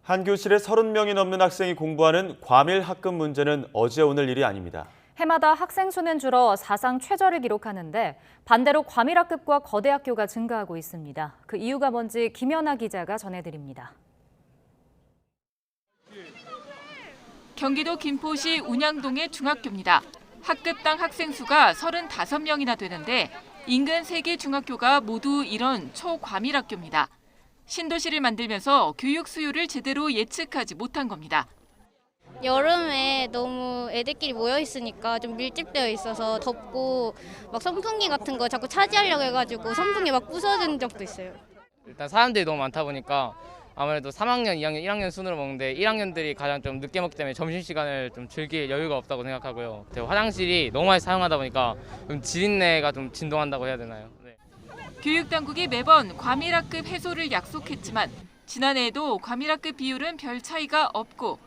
한 교실에 30명이 넘는 학생이 공부하는 과밀 학급 문제는 어제 오늘 일이 아닙니다. 해마다 학생 수는 줄어 사상 최저를 기록하는데 반대로 과밀 학급과 거대 학교가 증가하고 있습니다. 그 이유가 뭔지 김연아 기자가 전해드립니다. 경기도 김포시 운양동의 중학교입니다. 학급당 학생 수가 35명이나 되는데 인근 3개 중학교가 모두 이런 초과밀 학교입니다. 신도시를 만들면서 교육 수요를 제대로 예측하지 못한 겁니다. 여름에 너무 애들끼리 모여 있으니까 좀 밀집되어 있어서 덥고 막 선풍기 같은 거 자꾸 차지하려고 해가지고 선풍기 막 부서진 적도 있어요. 일단 사람들이 너무 많다 보니까 아무래도 3학년, 2학년, 1학년 순으로 먹는데 1학년들이 가장 좀 늦게 먹기 때문에 점심시간을 좀 즐길 여유가 없다고 생각하고요. 화장실이 너무 많이 사용하다 보니까 좀 지린내가 좀 진동한다고 해야 되나요? 네. 교육당국이 매번 과밀학급 해소를 약속했지만 지난해에도 과밀학급 비율은 별 차이가 없고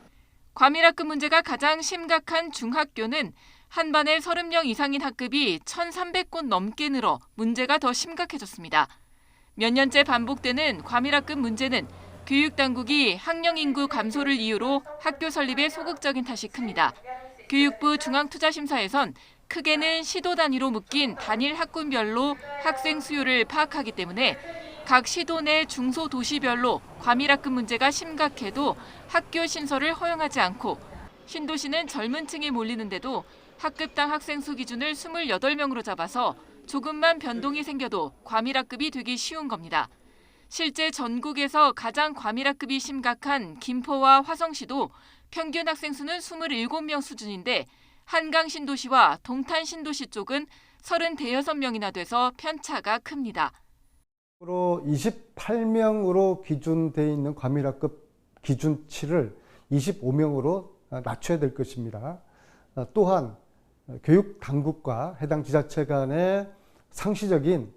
과밀학급 문제가 가장 심각한 중학교는 한 반에 30명 이상인 학급이 1,300곳 넘게 늘어 문제가 더 심각해졌습니다. 몇 년째 반복되는 과밀학급 문제는 교육당국이 학령 인구 감소를 이유로 학교 설립에 소극적인 탓이 큽니다. 교육부 중앙투자심사에선 크게는 시도 단위로 묶인 단일 학군별로 학생 수요를 파악하기 때문에 각 시도 내 중소도시별로 과밀학급 문제가 심각해도 학교 신설을 허용하지 않고 신도시는 젊은 층이 몰리는데도 학급당 학생 수 기준을 28명으로 잡아서 조금만 변동이 생겨도 과밀학급이 되기 쉬운 겁니다. 실제 전국에서 가장 과밀학급이 심각한 김포와 화성시도 평균 학생 수는 27명 수준인데 한강 신도시와 동탄 신도시 쪽은 36명이나 돼서 편차가 큽니다. 28명으로 기준되어 있는 과밀학급 기준치를 25명으로 낮춰야 될 것입니다. 또한 교육 당국과 해당 지자체 간의 상시적인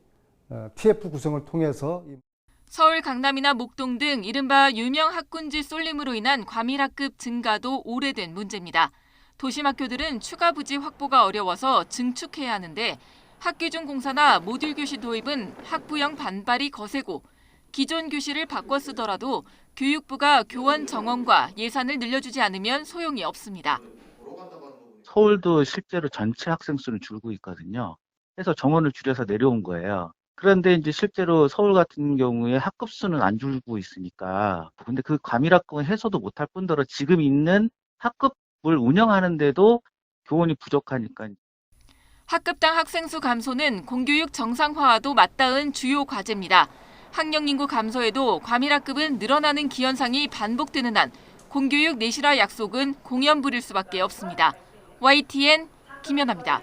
TF 구성을 통해서 서울 강남이나 목동 등 이른바 유명 학군지 쏠림으로 인한 과밀학급 증가도 오래된 문제입니다. 도심 학교들은 추가 부지 확보가 어려워서 증축해야 하는데 학기중 공사나 모듈 교실 도입은 학부형 반발이 거세고 기존 교실을 바꿔 쓰더라도 교육부가 교원 정원과 예산을 늘려주지 않으면 소용이 없습니다. 서울도 실제로 전체 학생 수는 줄고 있거든요. 그래서 정원을 줄여서 내려온 거예요. 그런데 이제 실제로 서울 같은 경우에 학급 수는 안 줄고 있으니까 근데 그 과밀학급은 해소도 못할 뿐더러 지금 있는 학급을 운영하는데도 교원이 부족하니까. 학급당 학생 수 감소는 공교육 정상화와도 맞닿은 주요 과제입니다. 학령 인구 감소에도 과밀학급은 늘어나는 기현상이 반복되는 한 공교육 내실화 약속은 공연 부릴 수밖에 없습니다. YTN 김연아입니다.